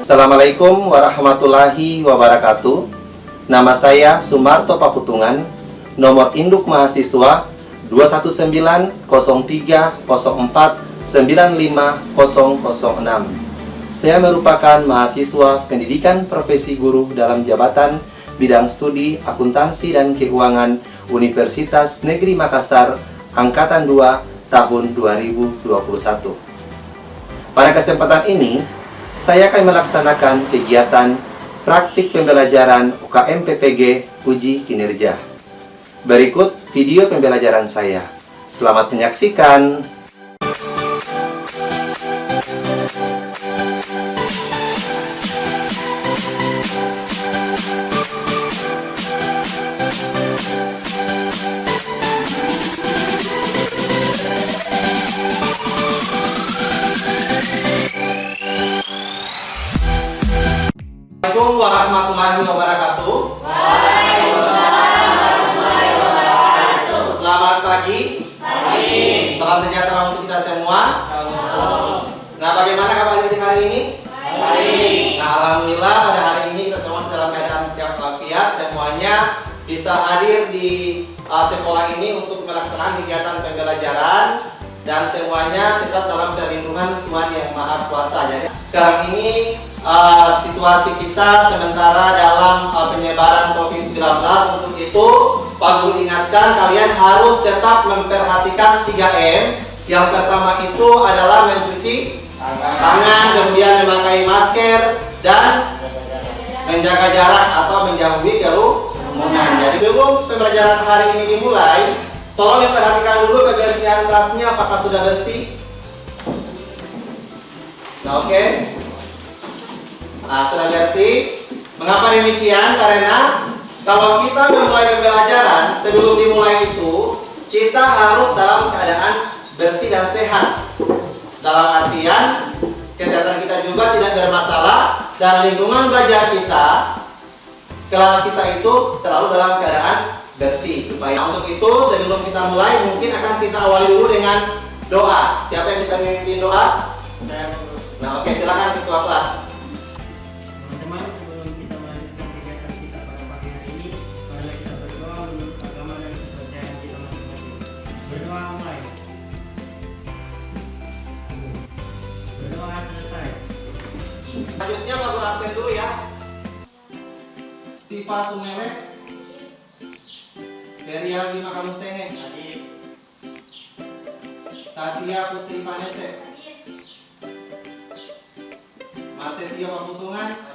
Assalamualaikum warahmatullahi wabarakatuh. Nama saya Sumarto Paputungan, nomor induk mahasiswa 2190304950006. Saya merupakan mahasiswa pendidikan profesi guru dalam jabatan bidang studi akuntansi dan keuangan Universitas Negeri Makassar Angkatan 2 tahun 2021. Pada kesempatan ini, saya akan melaksanakan kegiatan praktik pembelajaran UKM PPG Uji Kinerja. Berikut video pembelajaran saya. Selamat menyaksikan. Assalamualaikum warahmatullahi wabarakatuh. Waalaikumsalam warahmatullahi wabarakatuh. Selamat pagi. Salam sejahtera untuk kita semua. Nah, bagaimana kabar di hari ini? Baik. Nah, alhamdulillah pada hari ini kita semua dalam keadaan siap walafiat. Semuanya bisa hadir di sekolah ini untuk melaksanakan kegiatan pembelajaran dan semuanya tetap dalam perlindungan Tuhan Yang Maha Kuasa. Jadi sekarang ini situasi kita sementara dalam penyebaran COVID-19. Untuk itu Pak Guru ingatkan kalian harus tetap memperhatikan 3M. Yang pertama itu adalah mencuci tangan, kemudian memakai masker dan menjaga jarak atau menjauhi kerumunan. Jadi sebelum pembelajaran hari ini dimulai, tolong diperhatikan dulu kebersihan kelasnya apakah sudah bersih. Nah, oke. Nah, sudah bersih. Mengapa demikian? Karena kalau kita memulai pembelajaran, sebelum dimulai itu kita harus dalam keadaan bersih dan sehat. Dalam artian kesehatan kita juga tidak bermasalah dan lingkungan belajar kita, kelas kita itu selalu dalam keadaan bersih. Supaya untuk itu sebelum kita mulai mungkin akan kita awali dulu dengan doa. Siapa yang bisa memimpin doa? Nah, oke, silakan ketua kelas. Sebelum kita melanjutkan kegiatan kita pada pagi hari ini, marilah kita berdoa menurut agama dan kepercayaan kita masing-masing. Berdoa mulai. Berdoa selesai. Selanjutnya Pak Guru absen dulu ya. Siva Sumele, Ferial Bima Kamustene, Tatia Putri Panese, Marsetia Paputungan.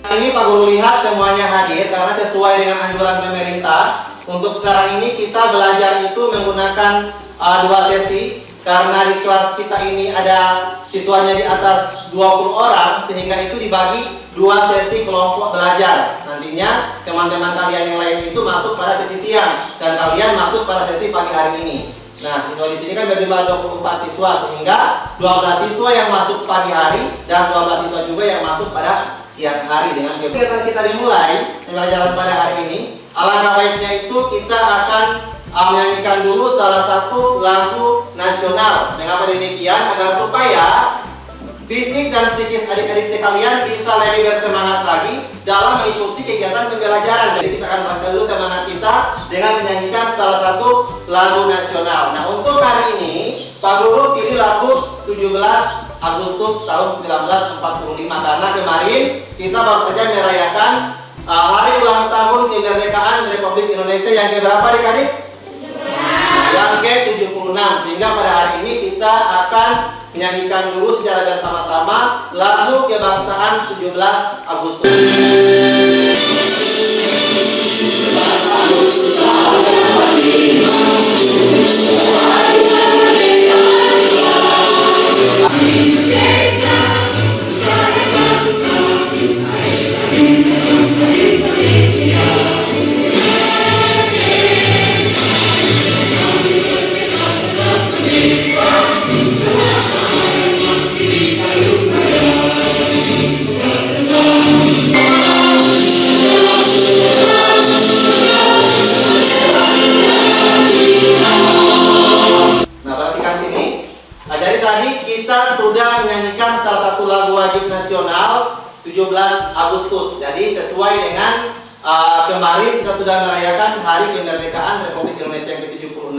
Ini Pak Guru lihat semuanya hadir karena sesuai dengan anjuran pemerintah. Untuk sekarang ini kita belajar itu menggunakan 2 sesi. Karena di kelas kita ini ada siswanya di atas 20 orang, sehingga itu dibagi 2 sesi kelompok belajar. Nantinya teman-teman kalian yang lain itu masuk pada sesi siang dan kalian masuk pada sesi pagi hari ini. Nah, siswa di sini kan berjumlah 24 siswa, sehingga 12 siswa yang masuk pagi hari dan 12 siswa juga yang masuk pada siang hari. Dengan kegiatan kita dimulai pembelajaran pada hari ini, alangkah baiknya itu kita akan menyanyikan dulu salah satu lagu nasional. Mengapa demikian? Agar supaya fisik dan psikis adik-adik sekalian bisa lebih bersemangat lagi dalam mengikuti kegiatan pembelajaran. Jadi kita akan pakai dulu semangat kita dengan menyanyikan salah satu lagu nasional. Nah, untuk hari ini Pak Guru pilih lagu 17 Agustus tahun 1945 karena kemarin kita baru saja merayakan hari ulang tahun kemerdekaan Republik Indonesia yang keberapa adik-adik? Yang ke-76. Sehingga pada hari ini kita akan menyanyikan dulu secara bersama-sama lagu kebangsaan 17 Agustus. Jadi tadi kita sudah menyanyikan salah satu lagu wajib nasional 17 Agustus. Jadi sesuai dengan kemarin kita sudah merayakan Hari Kemerdekaan Republik Indonesia yang ke-76,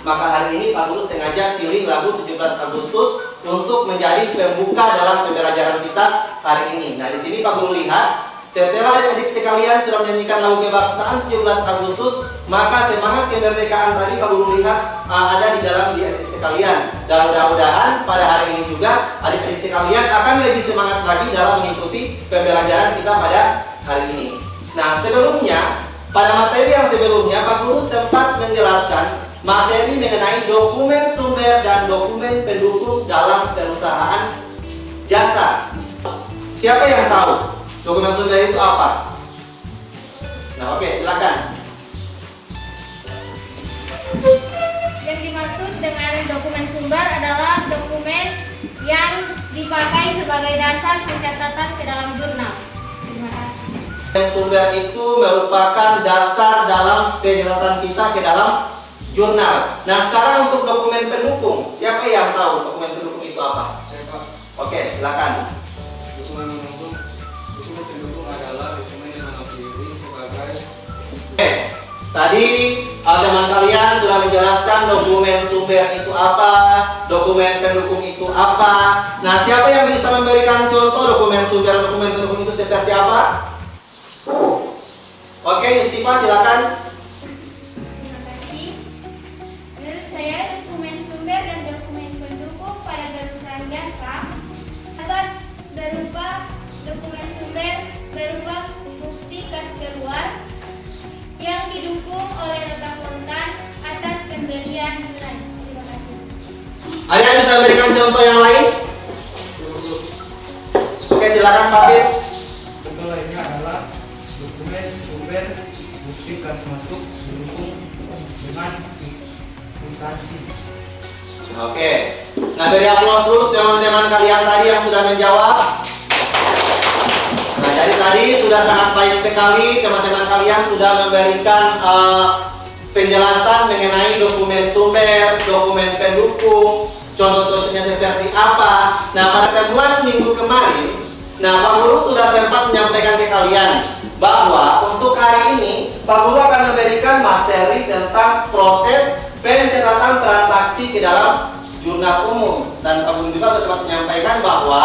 maka hari ini Pak Guru sengaja pilih lagu 17 Agustus untuk menjadi pembuka dalam pembelajaran kita hari ini. Nah, di sini Pak Guru lihat setelah adik-adik sekalian sudah menyanyikan lagu kebangsaan 17 Agustus, maka semangat kemerdekaan tadi Pak Guru lihat ada di dalam diri adik sekalian. Dan mudah-mudahan pada hari ini juga adik-adik sekalian akan lebih semangat lagi dalam mengikuti pembelajaran kita pada hari ini. Nah, sebelumnya, pada materi yang sebelumnya, Pak Guru sempat menjelaskan materi mengenai dokumen sumber dan dokumen pendukung dalam perusahaan jasa. Siapa yang tahu dokumen sumber itu apa? Nah, oke, silakan. Yang dimaksud dengan dokumen sumber adalah dokumen yang dipakai sebagai dasar pencatatan ke dalam jurnal. Terima kasih. Dokumen sumber itu merupakan dasar dalam pencatatan kita ke dalam jurnal. Nah, sekarang untuk dokumen pendukung, siapa yang tahu dokumen pendukung itu apa? Saya Pak, Oke, silakan. dokumen pendukung adalah dokumen yang mengakui sebagai Oke, tadi teman kalian sudah menjelaskan dokumen sumber itu apa, dokumen pendukung itu apa. Nah, siapa yang bisa memberikan contoh dokumen sumber dan dokumen pendukung itu seperti apa? Oke, Yustifa silakan. Terima kasih. Menurut saya, dokumen sumber dan dokumen pendukung pada perusahaan jasa dapat berupa dokumen sumber berupa bukti kas keluar yang didukung oleh nota kontan atas pembelian gerai. Terima kasih. Ada yang bisa memberikan contoh yang lain? Oke, silakan Pak Fit. contoh lainnya adalah dokumen sumber bukti kas masuk didukung dengan instansi. Oke. Nah, beri aplaus dulu teman-teman kalian tadi yang sudah menjawab. Nah, jadi tadi sudah sangat baik sekali teman-teman kalian sudah memberikan penjelasan mengenai dokumen sumber, dokumen pendukung, contoh-contohnya seperti apa. Nah, pada pertemuan minggu kemarin, Pak Guru sudah sempat menyampaikan ke kalian bahwa untuk hari ini Pak Guru akan memberikan materi tentang proses pencatatan transaksi ke dalam jurnal umum. Dan Pak Guru juga sudah menyampaikan bahwa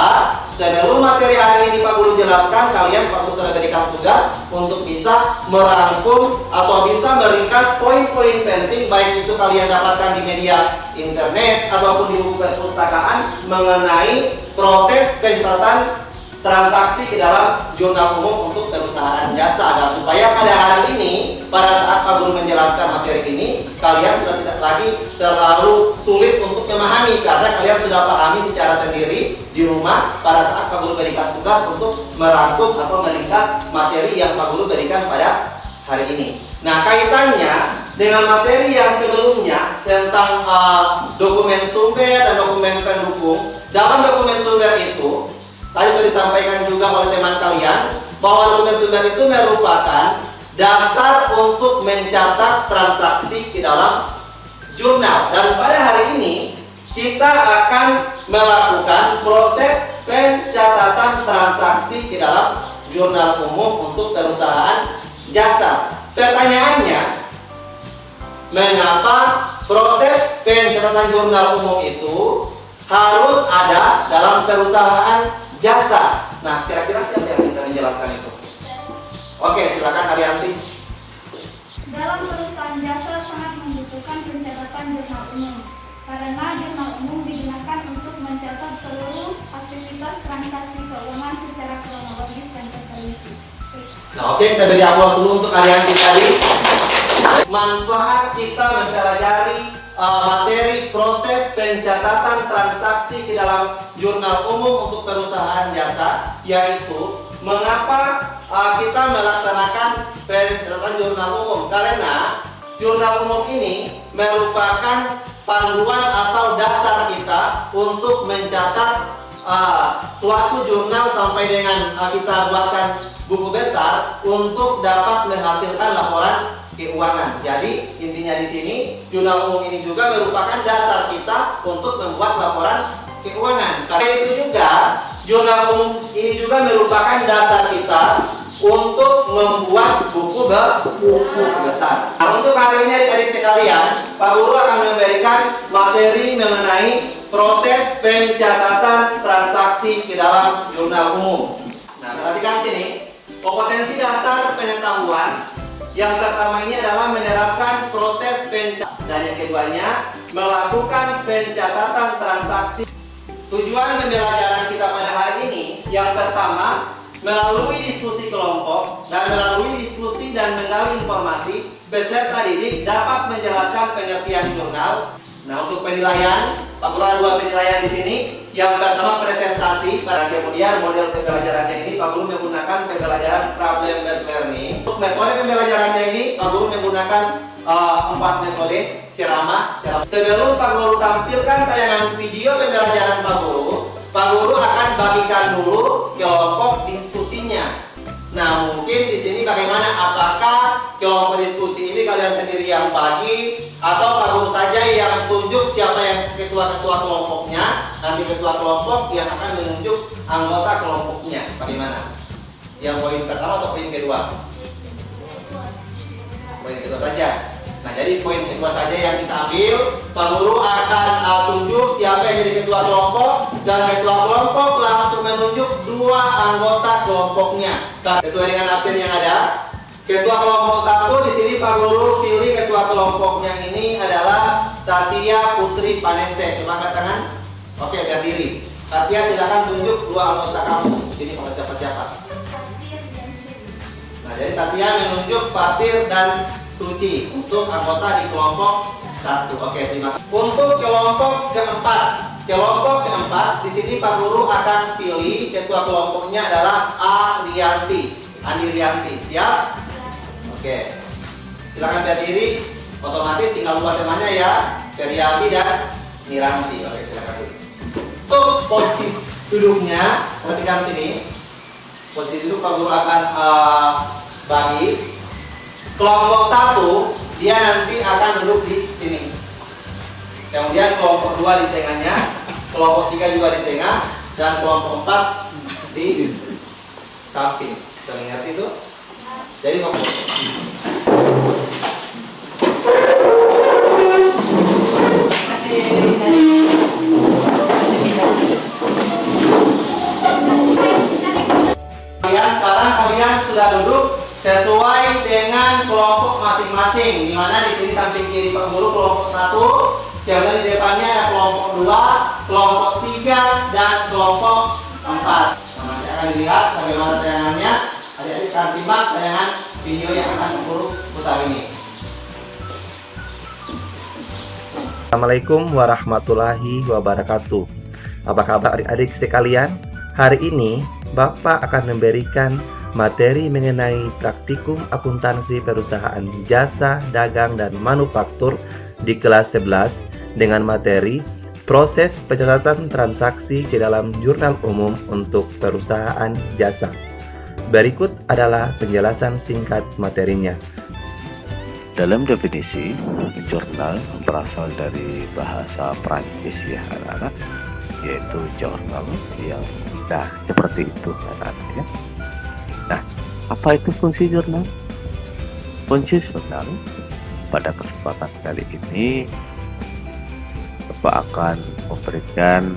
sebelum materi hari ini Pak Guru jelaskan, Pak Guru sudah berikan tugas untuk bisa merangkum atau bisa meringkas poin-poin penting, baik itu kalian dapatkan di media internet ataupun di buku perpustakaan mengenai proses pencatatan transaksi ke dalam jurnal umum untuk perusahaan jasa. Dan supaya pada hari ini, pada saat Pak Guru menjelaskan materi ini, kalian sudah tidak lagi terlalu sulit untuk memahami karena kalian sudah pahami secara sendiri di rumah pada saat Pak Guru berikan tugas untuk merangkum atau meringkas materi yang Pak Guru berikan pada hari ini. Nah, kaitannya dengan materi yang sebelumnya tentang dokumen sumber dan dokumen pendukung. Dalam dokumen sumber itu tadi sudah disampaikan juga oleh teman kalian bahwa dokumen sumber itu merupakan dasar untuk mencatat transaksi ke dalam jurnal. Dan pada hari ini kita akan melakukan proses pencatatan transaksi ke dalam jurnal umum untuk perusahaan jasa. Pertanyaannya, mengapa proses pencatatan jurnal umum itu harus ada dalam perusahaan jasa? Nah, kira-kira siapa yang bisa menjelaskan itu? Oke, silakan Arianti. Dalam perusahaan jasa sangat membutuhkan pencatatan jurnal umum karena jurnal umum digunakan untuk mencatat seluruh aktivitas transaksi keuangan secara kronologis dan terperinci. Nah, oke, kita beri aplaus dulu untuk Arianti tadi. Manfaat kita mempelajari materi proses pencatatan transaksi ke dalam jurnal umum untuk perusahaan jasa, yaitu mengapa kita melaksanakan pencatatan jurnal umum. Karena jurnal umum ini merupakan panduan atau dasar kita untuk mencatat suatu jurnal sampai dengan kita buatkan buku besar untuk dapat menghasilkan laporan keuangan. Jadi intinya di sini jurnal umum ini juga merupakan dasar kita untuk membuat laporan keuangan. Karena itu juga jurnal umum ini juga merupakan dasar kita untuk membuat buku besar. Nah, untuk hari ini adik-adik sekalian, Pak Guru akan memberikan materi mengenai proses pencatatan transaksi ke dalam jurnal umum. Nah, perhatikan sini, kompetensi dasar pengetahuan yang pertama ini adalah menerapkan proses pencatatan, dan yang keduanya melakukan pencatatan transaksi. Tujuan pembelajaran kita pada hari ini yang pertama, melalui diskusi kelompok dan melalui diskusi dan menggali informasi, peserta didik dapat menjelaskan pengertian jurnal. Nah, untuk penilaian, Pak Guru ada 2 penilaian di sini. Yang pertama presentasi, pada kemudian model pembelajarannya ini Pak Guru menggunakan pembelajaran problem based learning. Untuk metode pembelajarannya ini Pak Guru menggunakan 4 metode ceramah. Sebelum Pak Guru tampilkan tayangan video pembelajaran Pak Guru akan bagikan dulu kelompok diskusinya. Nah, mungkin di sini bagaimana? Apakah kelompok diskusi ini kalian sendiri yang bagi atau Pak Guru saja yang tunjuk siapa yang ketua-ketua kelompoknya? Nanti ketua kelompok yang akan menunjuk anggota kelompoknya. Bagaimana? Yang poin pertama atau poin kedua? Poin kedua saja. Nah, jadi poin kedua saja yang kita ambil. Pak Guru akan tunjuk siapa yang jadi ketua kelompok, dan ketua kelompok langsung menunjuk 2 anggota kelompoknya. Sesuai dengan absen yang ada, ketua kelompok 1 di sini Pak Guru pilih ketua kelompoknya ini adalah Tatia Putri Panese. Coba angkat tangan. Oke, berdiri. Tatia, silakan tunjuk 2 anggota kamu. Di sini kalau siapa-siapa. Nah, jadi Tatia menunjuk Fatir dan Suci untuk anggota di kelompok 1. Oke, terima kasih. Untuk kelompok keempat, di sini Pak Guru akan pilih ketua kelompoknya adalah Andi Rianti. Siap? Oke. Silakan berdiri. Otomatis tinggal 2 temannya ya, Ferialdi dan Niranti. Oke, silakan. Untuk posisi duduknya, perhatikan sini. Posisi duduk Pak Guru akan bagi. Kelompok 1 dia nanti akan duduk di sini. Kemudian kelompok 2 di tengahnya, kelompok 3 juga di tengah, dan kelompok 4 di samping. Bisa mengerti itu? Jadi fokus. Kalian sudah duduk sesuai dengan kelompok masing-masing, di mana di sini samping kiri Pak Guru kelompok 1, kemudian di depannya ada kelompok 2, kelompok 3, dan kelompok 4. Nah, nanti akan dilihat bagaimana tayangannya. Adik-adik akan simak tayangan video yang akan Pak Guru putar ini. Assalamualaikum warahmatullahi wabarakatuh. Apa kabar adik-adik sekalian? Hari ini Bapak akan memberikan materi mengenai praktikum akuntansi perusahaan jasa, dagang, dan manufaktur di kelas 11 dengan materi proses pencatatan transaksi ke dalam jurnal umum untuk perusahaan jasa. Berikut adalah penjelasan singkat materinya. Dalam definisi, jurnal berasal dari bahasa Prancis ya anak-anak, yaitu journal yang seperti itu anak-anak ya. Nah, apa itu fungsi jurnal? Fungsi jurnal pada kesempatan kali ini Bapak akan memberikan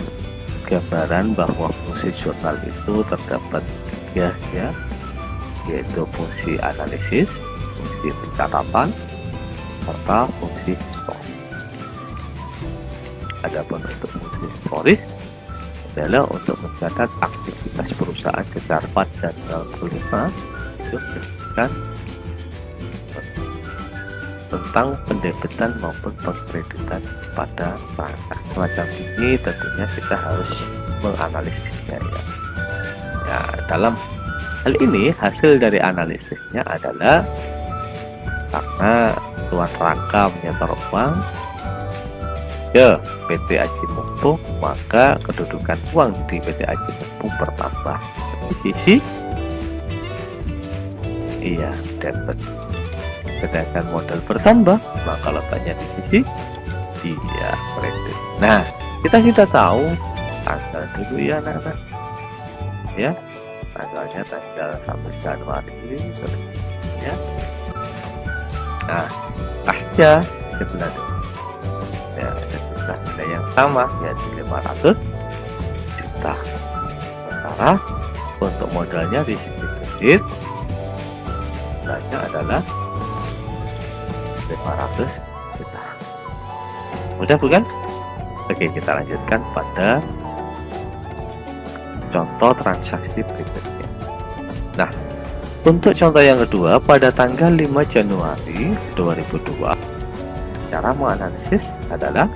gambaran bahwa fungsi jurnal itu terdapat 3 ya, yaitu fungsi analisis, fungsi pencatatan, serta fungsi historis. Adapun untuk fungsi historis adalah untuk mencatat aktivitas perusahaan secara pada tanggal 5 itu menunjukkan tentang pendebitan maupun pengkreditan pada transaksi. Semacam ini tentunya kita harus menganalisisnya ya. Ya, dalam hal ini hasil dari analisisnya adalah karena tuan rangka menyetor uang ke PT Aji Mumpung, maka kedudukan uang di PT Aji Mumpung bertambah. Di sisi debit. Sedangkan modal bertambah, maka letaknya di sisi kredit. Nah, kita sudah tahu tanggal dulu ya anak-anak. ya, tanggalnya tanggal 1 Januari ya. Nah, pasca sebulan ya, ada nilai yang sama yaitu 500 juta. Sementara untuk modalnya di sisi kredit nilainya adalah 500 juta. Mudah bukan? Oke, kita lanjutkan pada contoh transaksi berikutnya. Nah, untuk contoh yang kedua, pada tanggal 5 Januari 2002, cara menganalisis adalah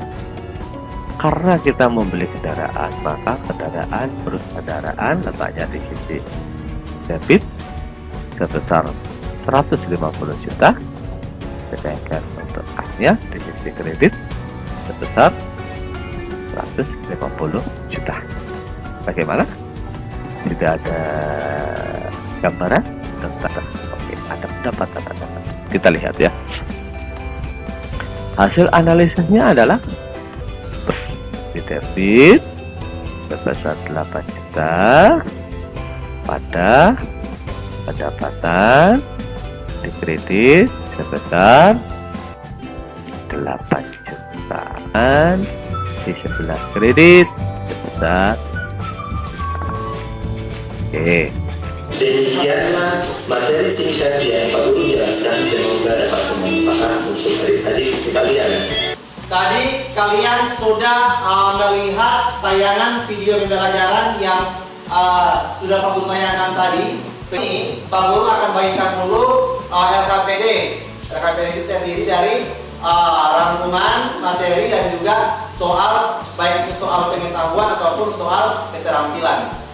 karena kita membeli kendaraan, maka kendaraan letaknya di sisi debit sebesar 150 juta, sedangkan untuk kasnya di sisi kredit sebesar 150 juta. Bagaimana? Tidak ada gambaran tentang. Oke, ada pendapatan Anda. Kita lihat ya. Hasil analisisnya adalah di debit sebesar 8 juta pada pendapatan di kredit sebesar 8 juta di sebelah kredit sebesar. Oke. Demikianlah materi singkat yang Pak Guru jelaskan, semoga dapat bermanfaat untuk adik-adik sekalian. Tadi kalian sudah melihat tayangan video pembelajaran yang sudah Pak Guru tayangkan tadi. Ini Pak Guru akan bagikan dulu LKPD. LKPD itu terdiri dari rangkuman materi dan juga soal, baik itu soal pengetahuan ataupun soal keterampilan.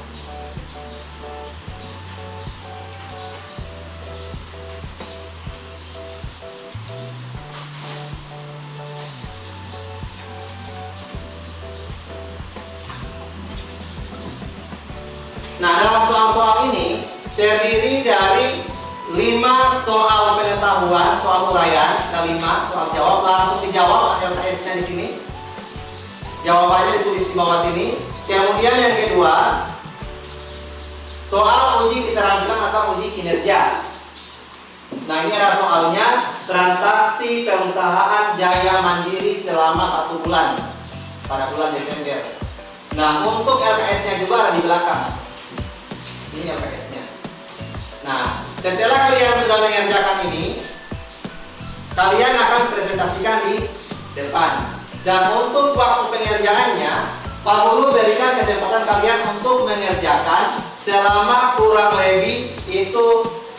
Nah, dalam soal-soal ini terdiri dari 5 soal pengetahuan, soal uraian, ada 5 soal jawab, langsung dijawab LKS-nya di sini. Jawabannya ditulis di bawah sini. Kemudian yang kedua, soal uji keterampilan atau uji kinerja. Nah, ini ada soalnya transaksi perusahaan Jaya Mandiri selama 1 bulan pada bulan Desember. Nah, untuk LKS-nya juga ada di belakang. Ini LKS-nya. Nah, setelah kalian sudah mengerjakan ini, kalian akan presentasikan di depan. Dan untuk waktu pengerjaannya, Pak Guru berikan kesempatan kalian untuk mengerjakan selama kurang lebih itu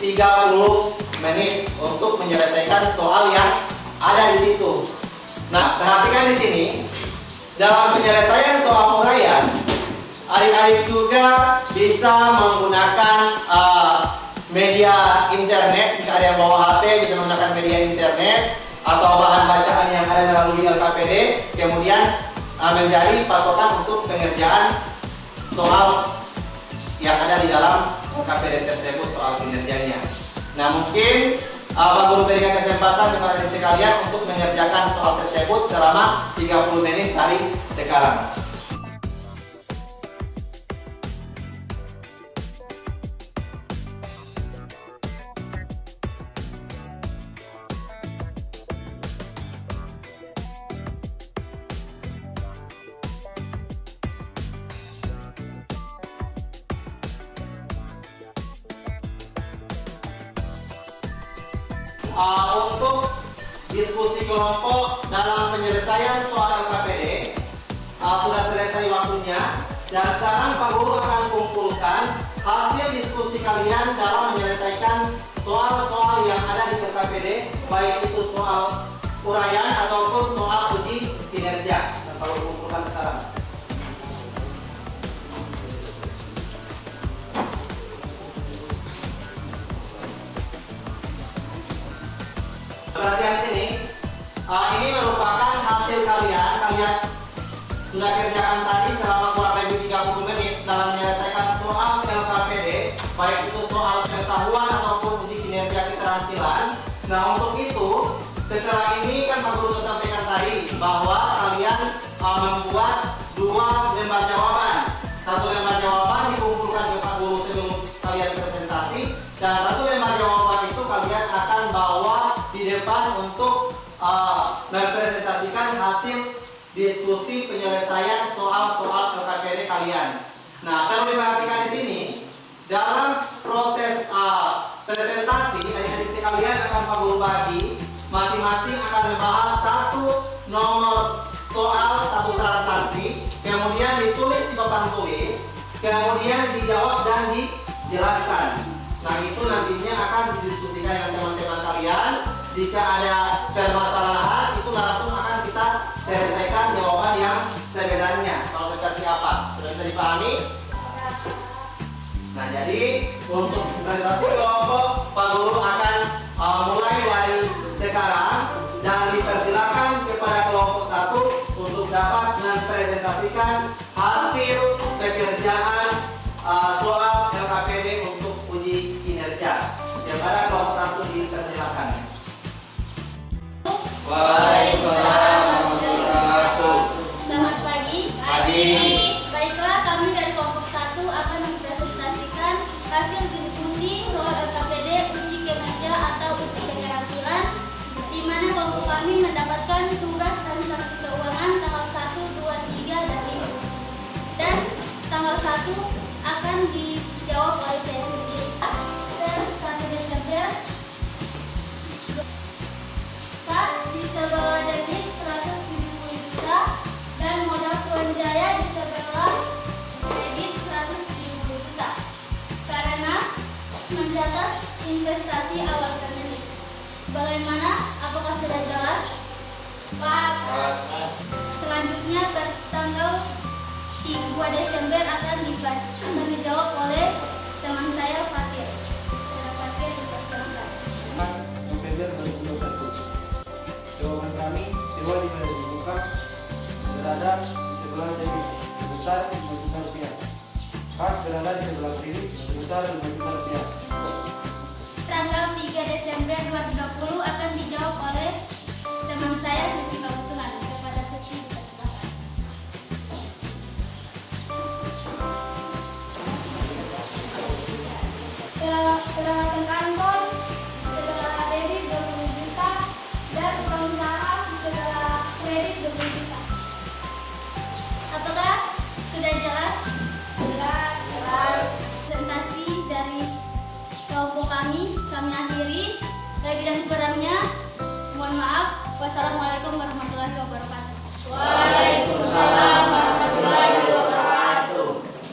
30 menit untuk menyelesaikan soal yang ada di situ. Nah, perhatikan di sini, dalam penyelesaian soal uraian, adik-adik juga bisa menggunakan media internet. Jika ada yang bawa HP, bisa menggunakan media internet atau bahan bacaan yang ada melalui LKPD, kemudian menjadi patokan untuk pengerjaan soal yang ada di dalam LKPD tersebut, soal kinerjanya. Nah, mungkin Pak Guru berikan kesempatan kepada adik sekalian untuk mengerjakan soal tersebut selama 30 menit dari sekarang. Untuk diskusi kelompok dalam penyelesaian soal LKPD sudah selesai waktunya, dan sekarang Pak Guru akan kumpulkan hasil diskusi kalian dalam menyelesaikan soal-soal yang ada di LKPD, baik itu soal uraian ataupun soal uji kinerja. Dan Pak Guru kumpulkan sekarang. Perhatian sini, ini merupakan hasil kalian sudah kerjakan tadi selama kurang lebih 30 menit dalam menyelesaikan soal LKPD, baik itu soal pengetahuan ataupun uji kinerja keterampilan. Nah, untuk itu, setelah ini kan Pak Guru sampaikan tadi bahwa kalian membuat 2 lembar jawaban. 1 lembar jawaban dikumpulkan ke Pak Dan satu lembar jawaban itu kalian akan bawa di depan untuk mempresentasikan hasil diskusi penyelesaian soal-soal LKPD kalian. Nah, kalau diperhatikan di sini, dalam proses presentasi, adik-adik sekalian akan Pak Guru bagi, masing-masing akan membahas satu nomor soal, satu transaksi, kemudian ditulis di papan tulis, kemudian dijawab dan dijelaskan. Nah, itu nantinya akan didiskusikan dengan teman-teman kalian. Jika ada permasalahan, itu langsung akan kita selesaikan jawaban yang sebenarnya. Kalau seperti apa? Sudah bisa dipahami? Nah, jadi untuk presentasi kelompok, Pak Guru akan mulai dari sekarang dan dipersilakan kepada kelompok 1 untuk dapat mempresentasikan hasil pekerjaan soal LKPD untuk uji kinerja. Kepada kelompok 1 dipersilakan. Waalaikumsalam warahmatullahi wabarakatuh. Selamat pagi. Baiklah, kami dari kelompok 1 akan mempresentasikan hasil diskusi soal LKPD uji kinerja atau uji keterampilan, di mana kelompok kami mendapatkan tugas transaksi keuangan tanggal 1, 2, 3, dan 5. Dan tanggal 1 akan dijawab oleh saya sendiri. Dan 1 Desember, kas di sebelah debit 170 juta dan modal Tuanjaya di sebelah kredit 170 juta karena mencatat investasi awal pemilik. Bagaimana? Apakah sudah jelas? Pas. Selanjutnya tanggal 2 Desember akan dijawab oleh teman saya Fatir. Fatir dipersilakan. November 2021. Jawaban kami, sewa di mana dibuka berada di sebelah debit sebesar 5 juta rupiah. Kas berada di sebelah kiri sebesar 5 juta rupiah. Tanggal 3 Desember 2020 akan dijawab oleh teman saya Suci Kebetulan. Kepada Suci dipersilakan. Peralatan kantor sebelah debit 20 juta dan uang usaha sebelah kredit 20 juta. Apakah sudah jelas? Jelas. Presentasi dari kelompok kami akhiri. Lebih dan kurangnya mohon maaf. Wassalamualaikum warahmatullahi wabarakatuh. Waalaikumsalam warahmatullahi wabarakatuh.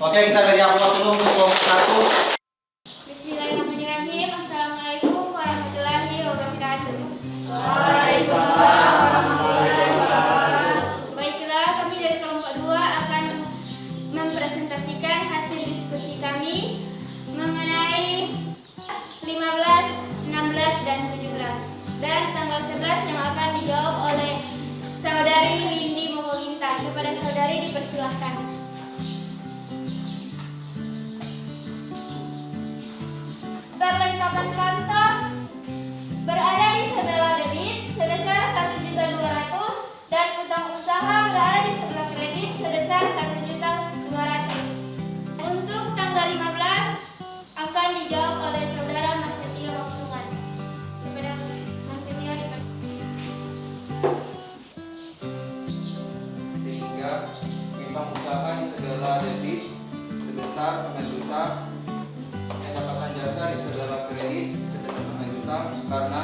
Oke, kita beri aplaus dulu untuk kelompok 1. Bismillahirrahmanirrahim. Assalamualaikum warahmatullahi wabarakatuh. Waalaikumsalam warahmatullahi wabarakatuh. Baiklah, kami dari kelompok 2 akan mempresentasikan hasil diskusi kami mengenai 15, 16, dan 17. Dan tanggal 11 yang akan dijawab oleh Saudari Windy Mogoginta. Kepada saudari dipersilahkan. Perlengkapan kantor berada di sebelah debit sebesar 1.200.000 dan utang usaha berada di sebelah kredit sebesar 1.200.000. Untuk tanggal 15 akan dijawab oleh saudara Marsetia Waktungan. Kepada Marsetia Sehingga utang usaha di sebelah debit sebesar 1 juta, pendapatan jasa di sebelah kredit sebesar 1 juta karena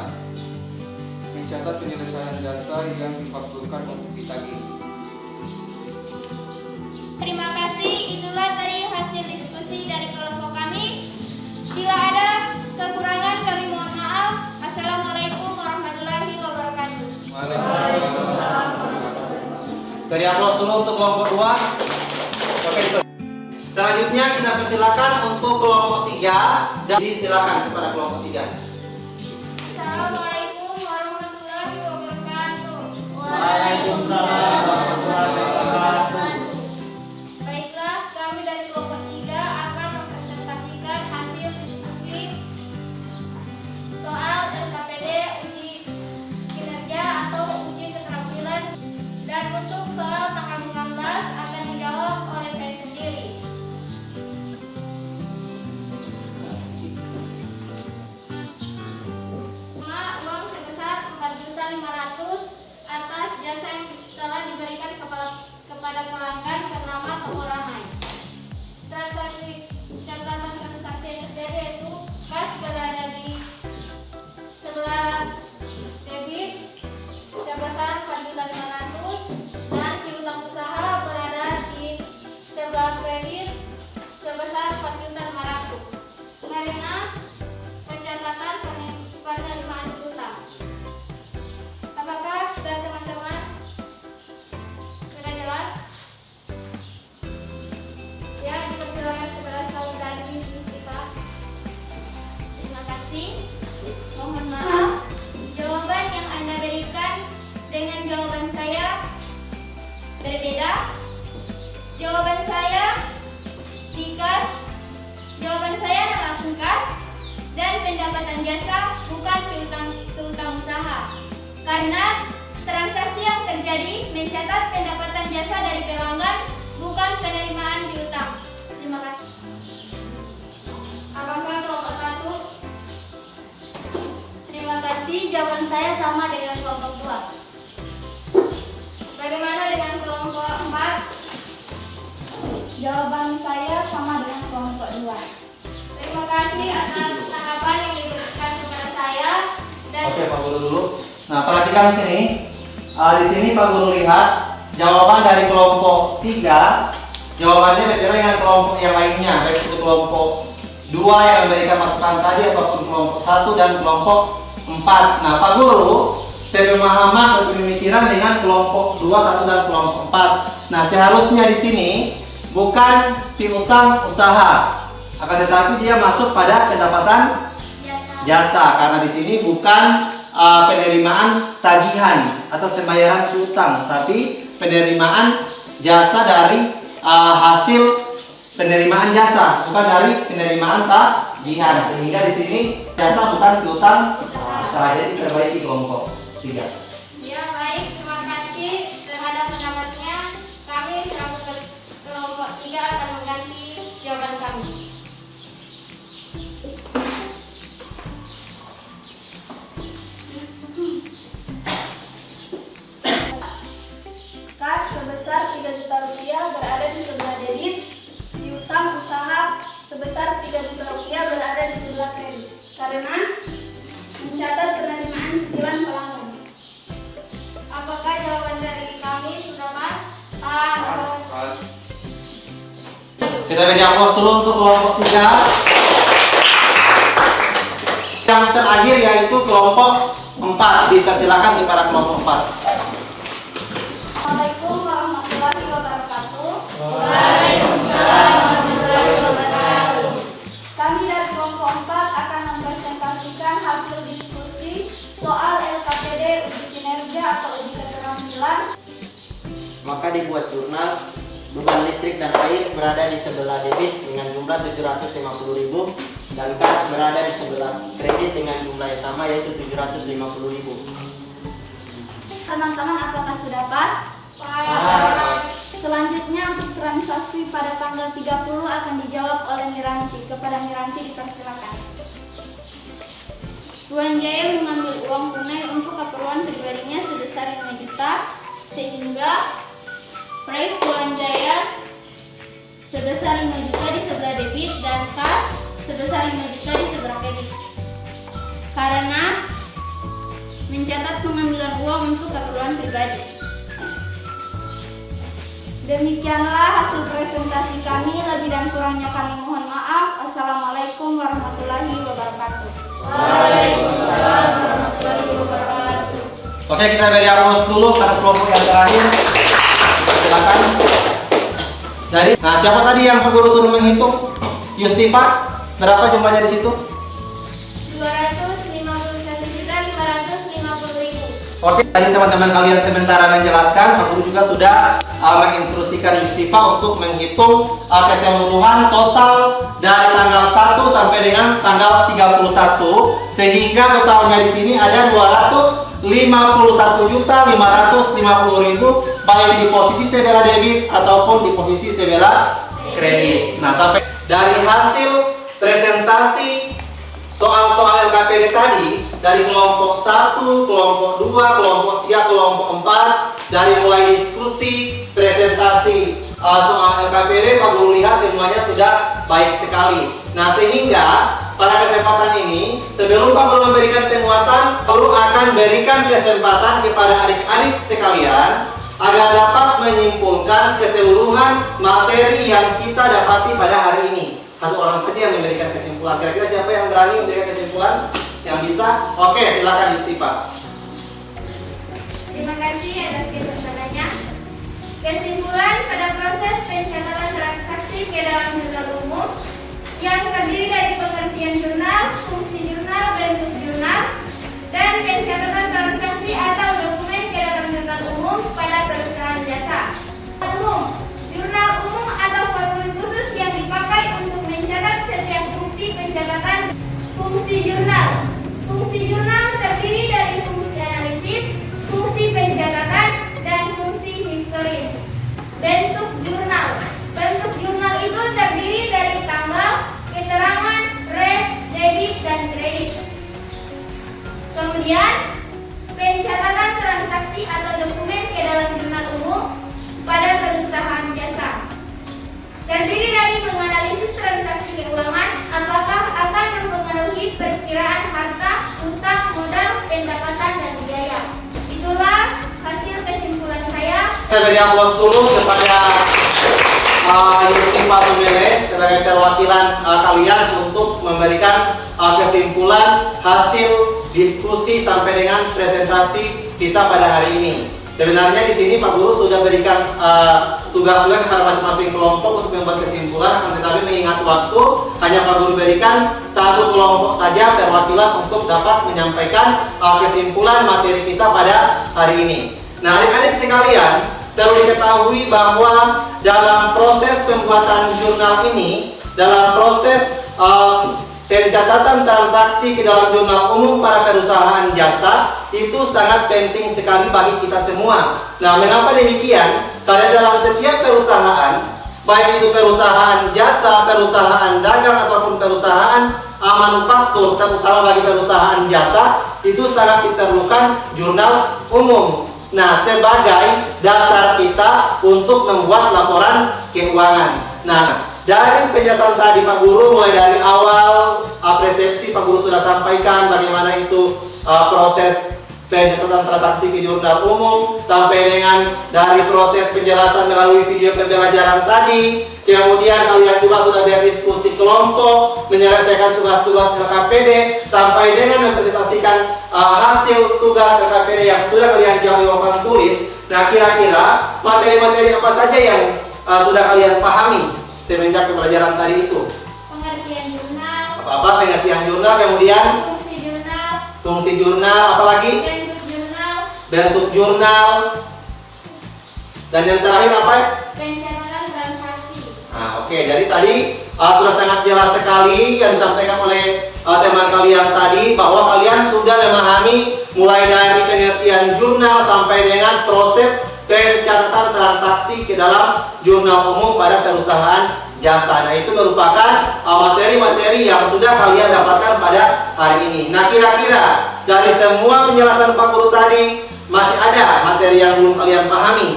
mencatat penyelesaian jasa yang difakturkan untuk ditagih. Terima kasih, itulah tadi hasil diskusi dari kelompok kami. Bila ada kekurangan kami mohon maaf. Assalamualaikum warahmatullahi wabarakatuh. Waalaikumsalam. Beri aplaus dulu untuk kelompok 2. Oke, selanjutnya kita persilakan untuk kelompok 3 dan silakan kepada kelompok 3. Assalamualaikum warahmatullahi wabarakatuh. Waalaikumsalam warahmatullahi wabarakatuh. Baiklah, kami dari kelompok 3 akan mempresentasikan hasil diskusi soal LKPD uji kinerja atau uji keterampilan. Dan untuk soal tanggal 15 akan dijawab oleh saya sendiri. kepada pelanggan bernama toko ramai. Transaksi catatan transaksi yang terjadi yaitu kas berada di sebelah debit sebesar 4.500.000 dan piutang usaha berada di sebelah kredit sebesar 4.500.000. Karena pencatatan penerimaan piutang. Apakah sudah teman-teman sudah jelas? Ya, dipersilakan kepada saudari Yusifah. Terima kasih. Mohon maaf, jawaban yang Anda berikan dengan jawaban saya berbeda. Jawaban saya di kas, jawaban saya langsung kas, dan pendapatan jasa bukan piutang usaha. Karena transaksi yang terjadi mencatat pendapatan jasa dari pelanggan, bukan penerimaan piutang. Terima kasih. Apakah kelompok 1? Terima kasih, jawaban saya sama dengan kelompok 2. Bagaimana dengan kelompok 4? Jawaban saya sama dengan kelompok 2. Terima kasih atas tanggapan yang diberikan kepada saya dan Oke, Pak Guru dulu. Nah, perhatikan sini. Di sini Pak Guru lihat jawaban dari kelompok 3. Jawabannya berbeda dengan kelompok yang lainnya, baik itu kelompok 2 yang memberikan masukan tadi ataupun kelompok 1 dan kelompok 4. Nah, Pak Guru sepemahaman atau pemikiran dengan kelompok 2, 1 dan kelompok 4. Nah, seharusnya di sini bukan piutang usaha, akan tetapi dia masuk pada pendapatan jasa karena di sini bukan penerimaan tagihan atau pembayaran piutang, tapi penerimaan jasa dari hasil penerimaan jasa, bukan dari penerimaan tagihan. Sehingga di sini jasa bukan piutang usaha. Jadi perbaiki kelompok 3. ya baik, terima kasih terhadap pendapatnya. Kami selaku kelompok 3 akan mengganti jawaban kami. Kas sebesar 3 juta rupiah berada di sebelah debit, piutang usaha sebesar 3 juta rupiah berada di sebelah kredit. Karena mencatat penerimaan cicilan pelanggan. Apakah jawaban dari kami sudah pas? Pas. Kita beri aplaus dulu untuk kelompok 3. Yang terakhir yaitu kelompok 4. Dipersilakan di para kelompok 4. Assalamualaikum warahmatullahi wabarakatuh. Waalaikumsalam warahmatullahi wabarakatuh. Kami dari kelompok 4 akan mempresentasikan hasil diskusi soal LKPD uji kinerja atau uji keterampilan. Maka dibuat jurnal beban listrik dan air berada di sebelah debit dengan jumlah 750.000 dan kas berada di sebelah kredit dengan jumlah yang sama yaitu 750.000. Teman-teman, apakah sudah pas? Selanjutnya untuk transaksi pada tanggal 30 akan dijawab oleh Miranti. Kepada Miranti dipersilakan. Tuan Jaya mengambil uang tunai untuk keperluan pribadinya sebesar 5 juta sehingga proyek Tuan Jaya sebesar 5 juta di sebelah debit dan kas sebesar 5 juta di sebelah kredit. Karena mencatat pengambilan uang untuk keperluan pribadi. Demikianlah hasil presentasi kami. Lebih dan kurangnya kami mohon maaf. Assalamualaikum warahmatullahi wabarakatuh. Waalaikumsalam warahmatullahi wabarakatuh. Oke, kita beri aplaus dulu pada kelompok yang terakhir. Silakan. Jadi, nah siapa tadi yang Pak Guru suruh menghitung? Yustifa, berapa jumlahnya di situ? 251.550.000. Oke, tadi teman-teman kalian sementara menjelaskan, Pak Guru juga sudah menginstruksikan Yustifa untuk menghitung keseluruhan total dari tanggal 1 sampai dengan tanggal 31, sehingga totalnya di sini ada 251.550.000 baik di posisi sebelah debit ataupun di posisi sebelah kredit. Nah, sampai dari hasil presentasi soal-soal LKPD tadi dari kelompok 1, kelompok 2, kelompok 3, kelompok 4, dari mulai diskusi presentasi soal LKPD, Pak Guru lihat semuanya sudah baik sekali. Nah, sehingga pada kesempatan ini, sebelum Pak Guru memberikan penguatan, Pak Guru akan berikan kesempatan kepada adik-adik sekalian agar dapat menyimpulkan keseluruhan materi yang kita dapati pada hari ini. Satu orang saja yang memberikan kesimpulan. Kira-kira siapa yang berani memberikan kesimpulan? Yang bisa? Oke, silakan Yustifa. Terima kasih atas kesempatannya. Kesimpulan pada proses pencatatan transaksi ke dalam jurnal umum yang terdiri dari pengertian jurnal, fungsi jurnal, bentuk jurnal, dan pencatatan transaksi atau dokumen ke dalam jurnal umum pada perusahaan jasa. Jurnal umum atau formulir khusus yang dipakai untuk mencatat setiap bukti pencatatan. Fungsi jurnal. Fungsi jurnal terdiri dari fungsi analisis, fungsi pencatatan, dan fungsi historis. Bentuk jurnal. Bentuk jurnal itu terdiri dari tanggal, keterangan, ref, debit, dan kredit. Kemudian, pencatatan transaksi atau dokumen ke dalam jurnal umum pada perusahaan jasa. Terdiri dari menganalisis transaksi keuangan, apakah akan mempengaruhi perkiraan harta, utang, modal, pendapatan, dan biaya. Itulah hasil kesimpulan saya. Saya beri aplaus dulu kepada Yustifa Sumere sebagai perwakilan kalian untuk memberikan kesimpulan hasil diskusi sampai dengan presentasi kita pada hari ini. Sebenarnya di sini Pak Guru sudah berikan tugas juga kepada masing-masing kelompok untuk membuat kesimpulan, akan tetapi mengingat waktu hanya Pak Guru berikan satu kelompok saja perwakilan untuk dapat menyampaikan kesimpulan materi kita pada hari ini. Nah, adik-adik sekalian, perlu diketahui bahwa dalam proses pembuatan jurnal ini, dalam proses pencatatan transaksi ke dalam jurnal umum para perusahaan jasa itu sangat penting sekali bagi kita semua. Nah, mengapa demikian? Karena dalam setiap perusahaan, baik itu perusahaan jasa, perusahaan dagang ataupun perusahaan manufaktur, terutama bagi perusahaan jasa, itu sangat diperlukan jurnal umum. Nah, sebagai dasar kita untuk membuat laporan keuangan. Nah, dari penjelasan tadi Pak Guru, mulai dari awal persepsi Pak Guru sudah sampaikan bagaimana itu proses pencatatan transaksi ke jurnal umum, sampai dengan dari proses penjelasan melalui video pembelajaran tadi. Kemudian kalian juga sudah berdiskusi kelompok, menyelesaikan tugas-tugas LKPD, sampai dengan mempresentasikan hasil tugas LKPD yang sudah kalian jawab di papan tulis. Nah, kira-kira materi-materi apa saja yang sudah kalian pahami semenjak pembelajaran tadi itu? Pengertian jurnal. Apa-apa pengertian jurnal, kemudian Fungsi jurnal. fungsi jurnal, apalagi Bentuk jurnal. bentuk jurnal, dan yang terakhir apa? Pencatatan transaksi. Nah, oke, jadi tadi sudah sangat jelas sekali yang disampaikan oleh teman kalian tadi, bahwa kalian sudah memahami mulai dari pengertian jurnal sampai dengan proses pencatatan transaksi ke dalam jurnal umum pada perusahaan jasa. Nah, itu merupakan materi-materi yang sudah kalian dapatkan pada hari ini. Nah, kira-kira dari semua penjelasan Pak Guru tadi, masih ada materi yang belum kalian pahami?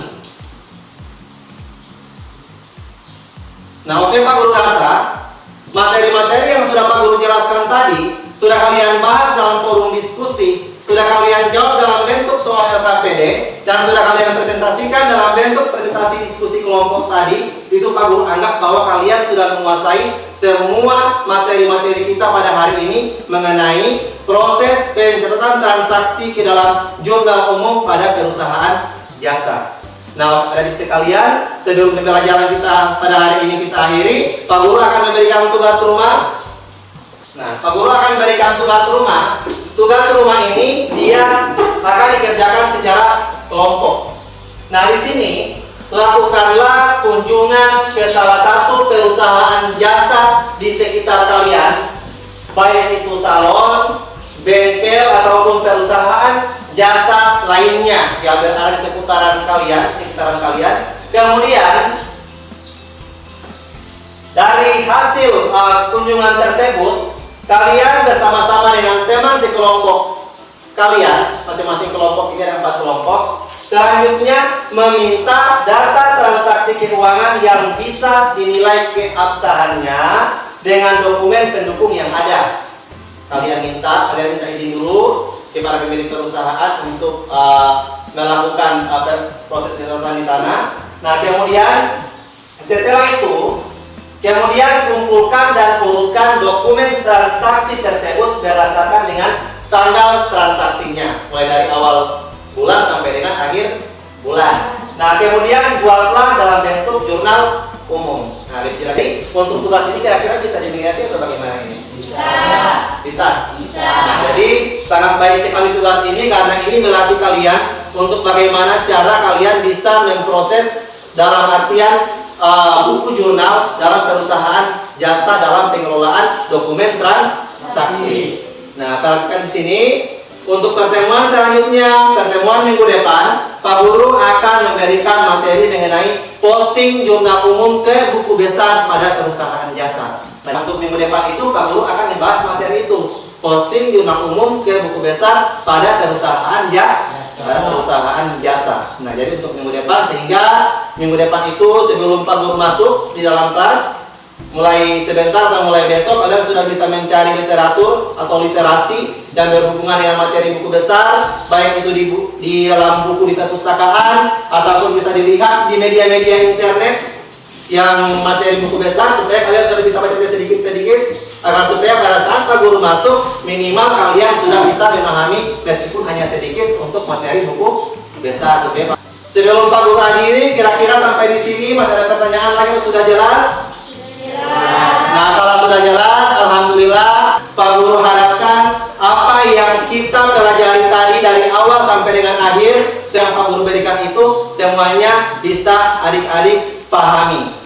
Nah, oke, Pak Guru rasa materi-materi yang sudah Pak Guru jelaskan tadi sudah kalian bahas dalam forum diskusi, sudah kalian jawab dalam bentuk soal LKPD, dan sudah kalian presentasikan dalam bentuk presentasi diskusi kelompok tadi. Itu Pak Guru anggap bahwa kalian sudah menguasai semua materi-materi kita pada hari ini mengenai proses pencatatan transaksi ke dalam jurnal umum pada perusahaan jasa. Nah, adik sekalian, sebelum pembelajaran kita pada hari ini kita akhiri, Pak Guru akan memberikan tugas rumah. Nah, Pak Guru akan memberikan tugas rumah. Tugas rumah ini dia akan dikerjakan secara kelompok. Nah, di sini lakukanlah kunjungan ke salah satu perusahaan jasa di sekitar kalian, baik itu salon, bengkel ataupun perusahaan jasa lainnya yang berada di sekitaran kalian. Kemudian dari hasil kunjungan tersebut, kalian bersama-sama dengan teman sekelompok kalian, masing-masing kelompok ini ada 4 kelompok, Selanjutnya, meminta data transaksi keuangan yang bisa dinilai keabsahannya dengan dokumen pendukung yang ada. Kalian minta izin dulu kepada pemilik perusahaan untuk melakukan proses kesehatan di sana. Nah, kemudian setelah itu, kumpulkan dan urutkan dokumen transaksi tersebut berdasarkan dengan tanggal transaksinya, mulai dari awal bulan sampai dengan akhir bulan. Nah, kemudian buatlah dalam bentuk jurnal umum. Nah, jadi untuk tugas ini kira-kira bisa diminati atau bagaimana ini? Bisa. Nah, jadi sangat baik sekali tugas ini karena ini melatih kalian untuk bagaimana cara kalian bisa memproses dalam artian buku jurnal dalam perusahaan jasa dalam pengelolaan dokumen transaksi. Nah, perhatikan di sini untuk pertemuan selanjutnya, pertemuan minggu depan, Pak Guru akan memberikan materi mengenai posting jurnal umum ke buku besar pada perusahaan jasa. Nah, untuk minggu depan itu Pak Guru akan membahas materi itu, posting jurnal umum ke buku besar pada perusahaan jasa. Nah, jadi untuk minggu depan, sehingga minggu depan itu sebelum Pak Guru masuk di dalam kelas, mulai sebentar atau mulai besok kalian sudah bisa mencari literatur atau literasi yang berhubungan dengan materi buku besar, baik itu di dalam buku di perpustakaan ataupun bisa dilihat di media-media internet yang materi buku besar, supaya kalian sudah bisa baca sedikit-sedikit agar supaya pada saat Pak Guru masuk minimal kalian sudah bisa memahami meskipun hanya sedikit untuk materi buku besar. Sebelum Pak Guru akhiri, kira-kira sampai di sini masih ada pertanyaan lagi atau sudah jelas? Nah, kalau sudah jelas, alhamdulillah. Pak Guru harapkan apa yang kita pelajari tadi dari awal sampai dengan akhir yang Pak Guru berikan itu semuanya bisa adik-adik pahami.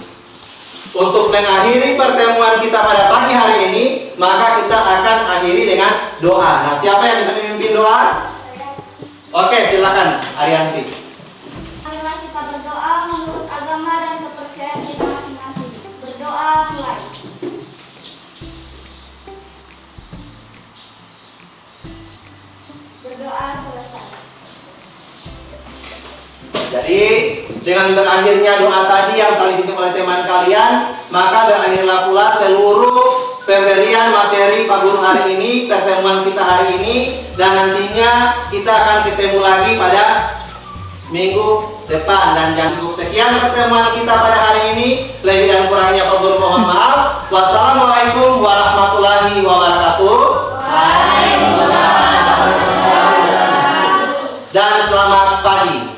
Untuk mengakhiri pertemuan kita pada pagi hari ini, maka kita akan akhiri dengan doa. Nah, siapa yang bisa memimpin doa? Oke, silakan Arianti. Marilah kita berdoa menurut agama dan kepercayaan kita masing-masing. Berdoa mulai. Berdoa selesai. Jadi dengan berakhirnya doa tadi yang telah dipimpin oleh teman kalian, maka berakhirlah pula seluruh pemberian materi Pak Guru hari ini, pertemuan kita hari ini, dan nantinya kita akan ketemu lagi pada minggu depan. Dan jangan cukup sekian pertemuan kita pada hari ini, lebih dan kurangnya Pak Guru mohon maaf. Wassalamualaikum warahmatullahi wabarakatuh. Waalaikumsalam warahmatullahi wabarakatuh. Dan selamat pagi.